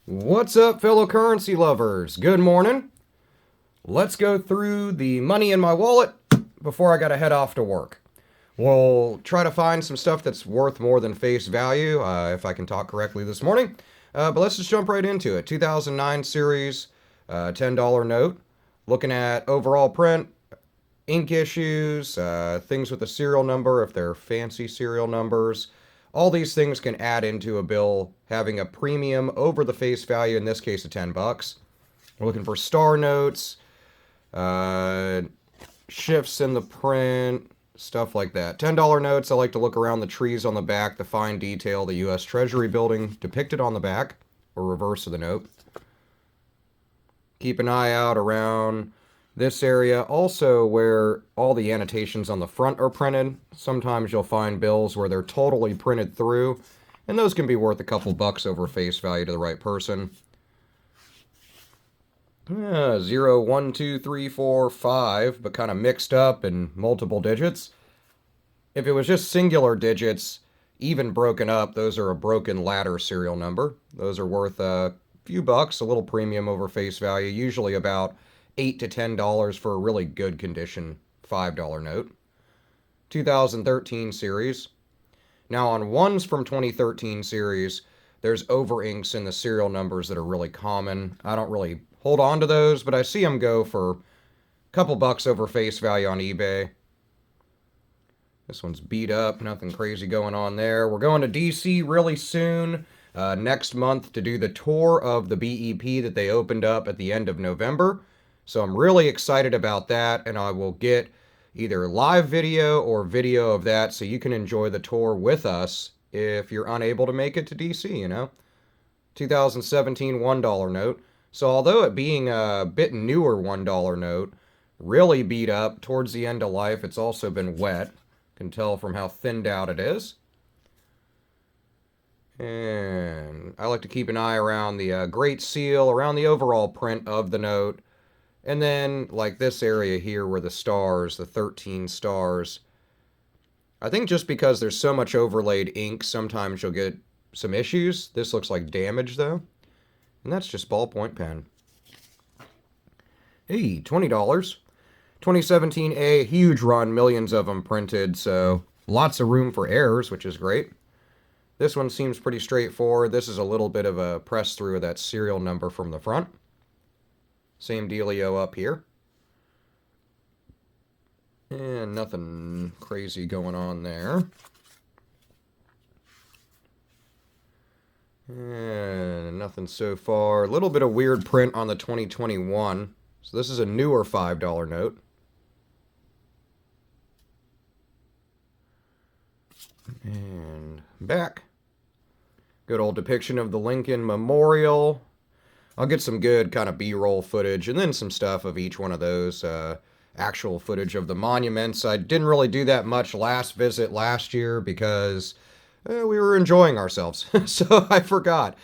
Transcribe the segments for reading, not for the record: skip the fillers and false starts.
What's up, fellow currency lovers? Good morning. Let's go through the money in my wallet before I gotta head off to work. We'll try to find some stuff that's worth more than face value, if I can talk correctly this morning. But let's just jump right into it. 2009 series, $10 note. Looking at overall print, ink issues, things with a serial number if they're fancy serial numbers. All these things can add into a bill having a premium over the face value, in this case of 10 bucks. We're looking for star notes, uh, shifts in the print, stuff like that. $10 notes, I like to look around the trees on the back, the fine detail, the U.S. Treasury building depicted on the back, or reverse of the note. Keep an eye out around this area, also where all the annotations on the front are printed. Sometimes you'll find bills where they're totally printed through, and those can be worth a couple bucks over face value to the right person. 0, 1, 2, 3, 4, 5, but kind of mixed up in multiple digits. If it was just singular digits, even broken up, those are a broken ladder serial number. Those are worth a few bucks, a little premium over face value, usually about $8 to $10 for a really good condition $5 note. 2013 series. Now on ones from 2013 series, there's over inks in the serial numbers that are really common. I don't really hold on to those, but I see them go for a couple bucks over face value on eBay. This one's beat up, nothing crazy going on there. We're going to DC really soon, next month, to do the tour of the BEP that they opened up at the end of November. So I'm really excited about that, and I will get either live video or video of that so you can enjoy the tour with us if you're unable to make it to DC, 2017 $1 note. So although it being a bit newer $1 note, really beat up towards the end of life, it's also been wet. Can tell from how thinned out it is. And I like to keep an eye around the Great Seal, around the overall print of the note. And then, like this area here where the stars, the 13 stars, I think just because there's so much overlaid ink, sometimes you'll get some issues. This looks like damage, though. And that's just ballpoint pen. Hey, $20. 2017A, huge run, millions of them printed, so lots of room for errors, which is great. This one seems pretty straightforward. This is a little bit of a press through of that serial number from the front. Same dealio up here. And nothing crazy going on there. And nothing so far. A little bit of weird print on the 2021. So this is a newer $5 note. And back. Good old depiction of the Lincoln Memorial. I'll get some good kind of B-roll footage and then some stuff of each one of those. Actual footage of the monuments. I didn't really do that much last visit last year because we were enjoying ourselves. So I forgot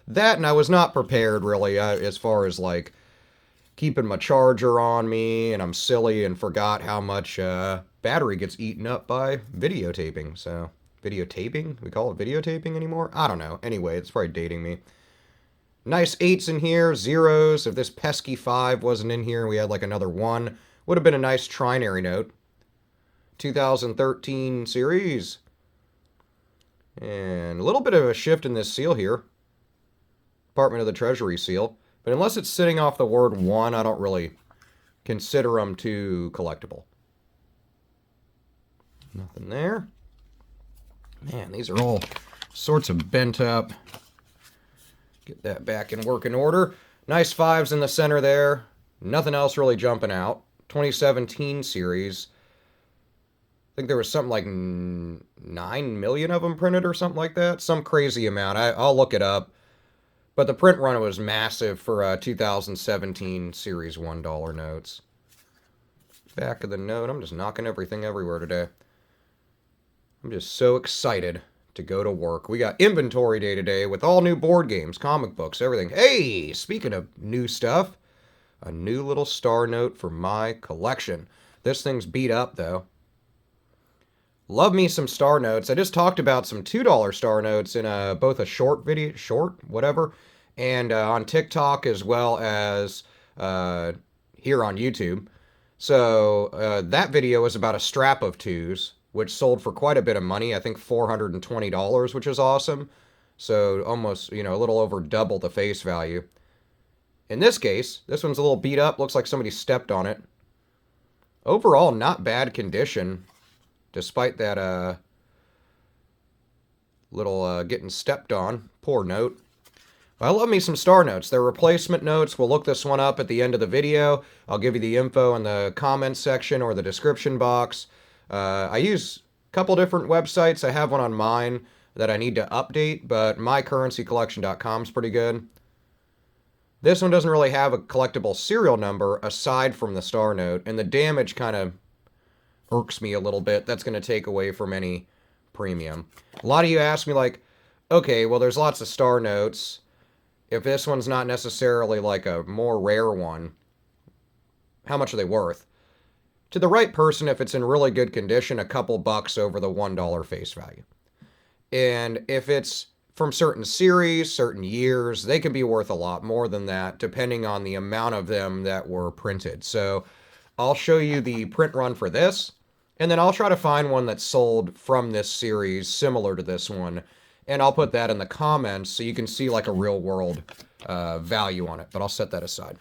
that, and I was not prepared really as far as like keeping my charger on me, and I'm silly and forgot how much battery gets eaten up by videotaping. So videotaping? We call it videotaping anymore? I don't know. Anyway, it's probably dating me. Nice 8s in here, 0s. If this pesky 5 wasn't in here and we had like another 1, would have been a nice trinary note. 2013 series. And a little bit of a shift in this seal here. Department of the Treasury seal. But unless it's sitting off the word 1, I don't really consider them too collectible. Nothing there. Man, these are all sorts of bent up. Get that back in working order. Nice 5s in the center there. Nothing else really jumping out. 2017 series. I think there was something like 9 million of them printed or something like that. Some crazy amount. I'll look it up. But the print run was massive for 2017 series $1 notes. Back of the note. I'm just knocking everything everywhere today. I'm just so excited to go to work. We got inventory day today with all new board games, comic books, everything. Hey, speaking of new stuff, a new little star note for my collection. This thing's beat up, though. Love me some star notes. I just talked about some $2 star notes in both a short video, whatever, and on TikTok as well as here on YouTube. So that video was about a strap of twos, which sold for quite a bit of money. I think $420, which is awesome. So almost, a little over double the face value. In this case, this one's a little beat up. Looks like somebody stepped on it. Overall, not bad condition, despite that little getting stepped on. Poor note. I love me some star notes. They're replacement notes. We'll look this one up at the end of the video. I'll give you the info in the comments section or the description box. I use a couple different websites. I have one on mine that I need to update, but mycurrencycollection.com is pretty good. This one doesn't really have a collectible serial number aside from the star note, and the damage kind of irks me a little bit. That's going to take away from any premium. A lot of you ask me, like, okay, well, there's lots of star notes. If this one's not necessarily like a more rare one, how much are they worth? To the right person, if it's in really good condition, a couple bucks over the $1 face value. And if it's from certain series, certain years, they can be worth a lot more than that, depending on the amount of them that were printed. So I'll show you the print run for this, and then I'll try to find one that's sold from this series similar to this one, and I'll put that in the comments so you can see like a real world value on it, but I'll set that aside.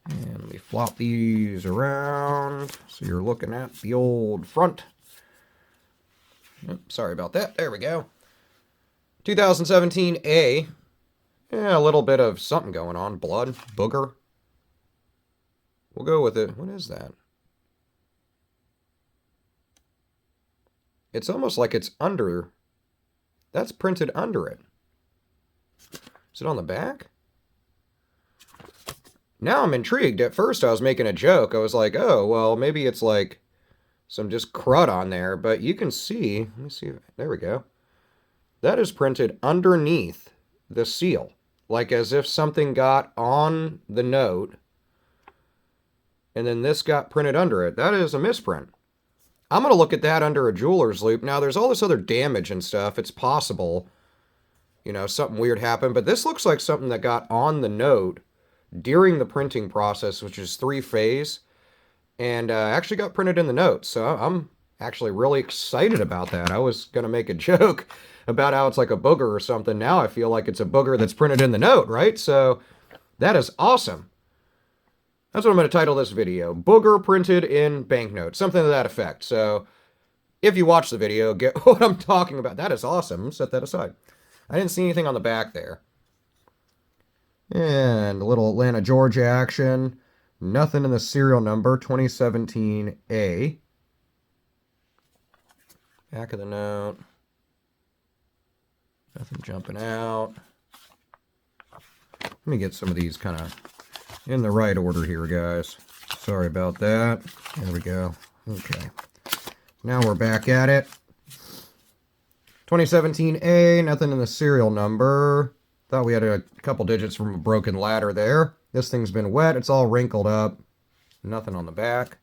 And let me flop these around so you're looking at the old front. Oops, sorry about that. There we go. 2017 A. Yeah, a little bit of something going on. Blood, booger. We'll go with it. What is that? It's almost like it's under. That's printed under it. Is it on the back? Now I'm intrigued. At first I was making a joke. I was like, oh, well, maybe it's like some just crud on there. But you can see, let me see. There we go. That is printed underneath the seal. Like as if something got on the note and then this got printed under it. That is a misprint. I'm going to look at that under a jeweler's loupe. Now, there's all this other damage and stuff. It's possible, something weird happened. But this looks like something that got on the note during the printing process, which is 3-phase, and actually got printed in the note. So I'm actually really excited about that. I was going to make a joke about how it's like a booger or something. Now I feel like it's a booger that's printed in the note, right? So that is awesome. That's what I'm going to title this video. Booger printed in banknotes. Something to that effect. So if you watch the video, get what I'm talking about. That is awesome. Set that aside. I didn't see anything on the back there. And a little Atlanta, Georgia action. Nothing in the serial number. 2017 A. Back of the note. Nothing jumping out. Let me get some of these kind of in the right order here, guys. Sorry about that. There we go. Okay. Now we're back at it. 2017 A, nothing in the serial number. Thought we had a couple digits from a broken ladder there. This thing's been wet. It's all wrinkled up. Nothing on the back.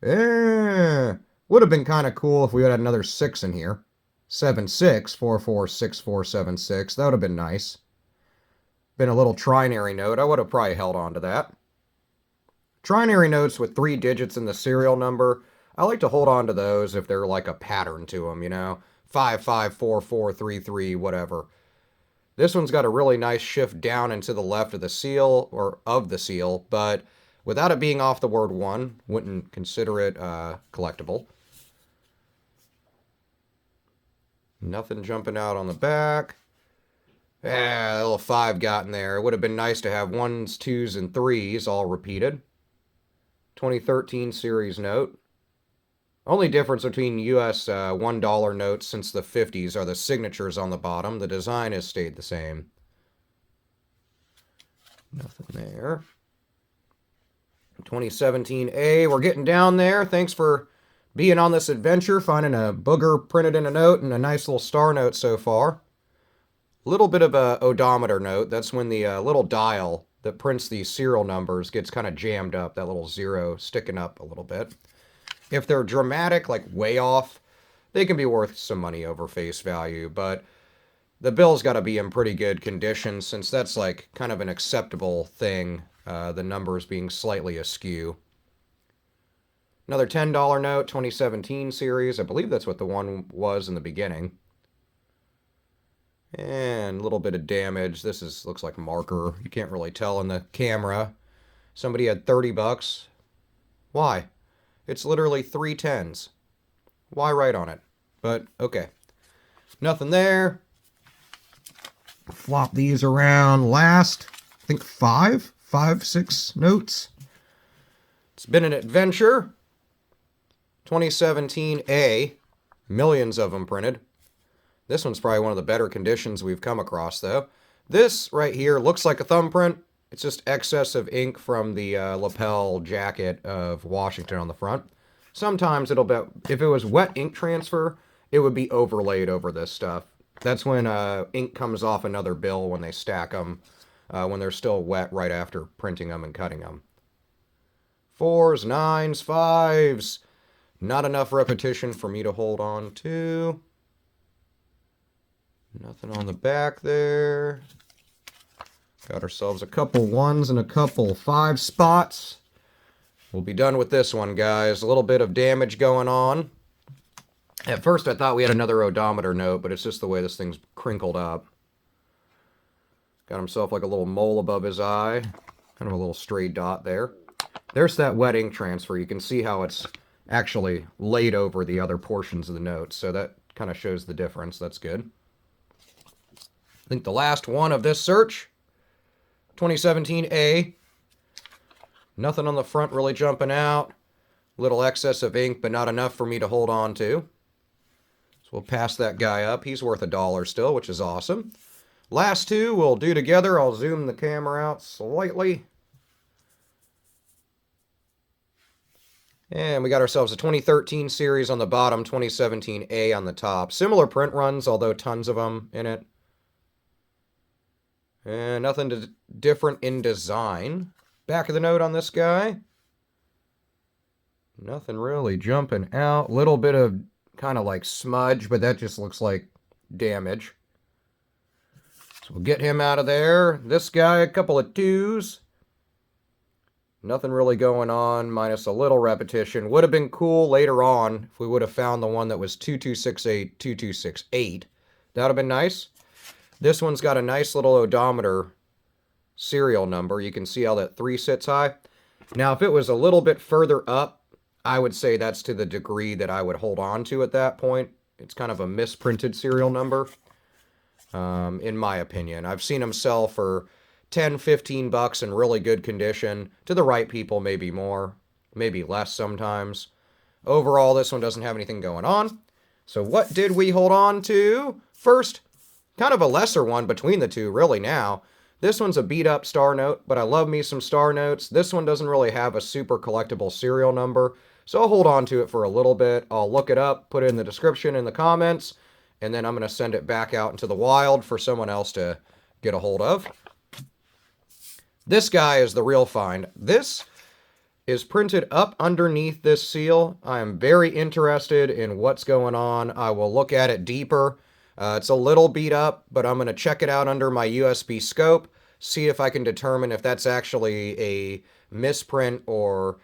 Would have been kind of cool if we had another 6 in here. 76446476. That would have been nice. Been a little trinary note. I would have probably held on to that. Trinary notes with 3 digits in the serial number. I like to hold on to those if they're like a pattern to them, 554433, whatever. This one's got a really nice shift down into the left of the seal, or of the seal, but without it being off the word 1, wouldn't consider it collectible. Nothing jumping out on the back. A little 5 got in there. It would have been nice to have 1s, 2s, and 3s all repeated. 2013 series note. Only difference between US $1 notes since the 50s are the signatures on the bottom. The design has stayed the same. Nothing there. 2017 A, we're getting down there. Thanks for being on this adventure, finding a booger printed in a note and a nice little star note so far. Little bit of a odometer note. That's when the little dial that prints the serial numbers gets kind of jammed up. That little 0 sticking up a little bit. If they're dramatic, like way off, they can be worth some money over face value. But the bill's got to be in pretty good condition, since that's like kind of an acceptable thing, the numbers being slightly askew. Another $10 note, 2017 series. I believe that's what the one was in the beginning. And a little bit of damage. This looks like marker. You can't really tell in the camera. Somebody had 30 bucks. Why? It's literally 3 tens. Why write on it? But, okay. Nothing there. Flop these around. Last, I think 6 notes. It's been an adventure. 2017A. Millions of them printed. This one's probably one of the better conditions we've come across, though. This right here looks like a thumbprint. It's just excess of ink from the lapel jacket of Washington on the front. Sometimes it'll be, if it was wet ink transfer, it would be overlaid over this stuff. That's when ink comes off another bill when they stack them, when they're still wet right after printing them and cutting them. 4s, 9s, 5s. Not enough repetition for me to hold on to. Nothing on the back there. Got ourselves a couple 1s and a couple 5 spots. We'll be done with this one, guys. A little bit of damage going on. At first, I thought we had another odometer note, but it's just the way this thing's crinkled up. Got himself like a little mole above his eye. Kind of a little stray dot there. There's that wet ink transfer. You can see how it's actually laid over the other portions of the notes. So that kind of shows the difference. That's good. I think the last one of this search, 2017A. Nothing on the front really jumping out. Little excess of ink, but not enough for me to hold on to. So we'll pass that guy up. He's worth $1 still, which is awesome. Last two we'll do together. I'll zoom the camera out slightly. And we got ourselves a 2013 series on the bottom, 2017A on the top. Similar print runs, although tons of them in it. And nothing different in design. Back of the note on this guy. Nothing really jumping out. Little bit of kind of like smudge, but that just looks like damage. So we'll get him out of there. This guy, a couple of 2s. Nothing really going on, minus a little repetition. Would have been cool later on if we would have found the one that was 2268, 2268. That would have been nice. This one's got a nice little odometer serial number. You can see how that 3 sits high. Now, if it was a little bit further up, I would say that's to the degree that I would hold on to at that point. It's kind of a misprinted serial number, in my opinion. I've seen them sell for 10, 15 bucks in really good condition. To the right people, maybe more, maybe less sometimes. Overall, this one doesn't have anything going on. So what did we hold on to? First, kind of a lesser one between the two, really, now. This one's a beat-up star note, but I love me some star notes. This one doesn't really have a super collectible serial number, so I'll hold on to it for a little bit. I'll look it up, put it in the description in the comments, and then I'm going to send it back out into the wild for someone else to get a hold of. This guy is the real find. This is printed up underneath this seal. I am very interested in what's going on. I will look at it deeper. It's a little beat up, but I'm going to check it out under my USB scope, see if I can determine if that's actually a misprint or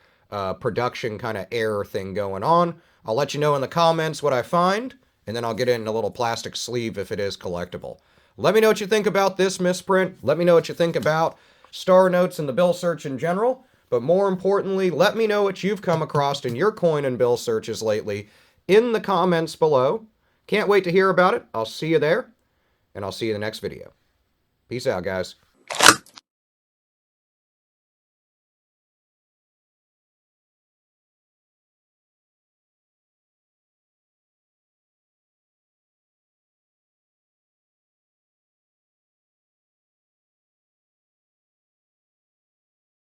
production kind of error thing going on. I'll let you know in the comments what I find, and then I'll get it in a little plastic sleeve if it is collectible. Let me know what you think about this misprint. Let me know what you think about star notes and the bill search in general. But more importantly, let me know what you've come across in your coin and bill searches lately in the comments below. Can't wait to hear about it. I'll see you there, and I'll see you in the next video. Peace out, guys.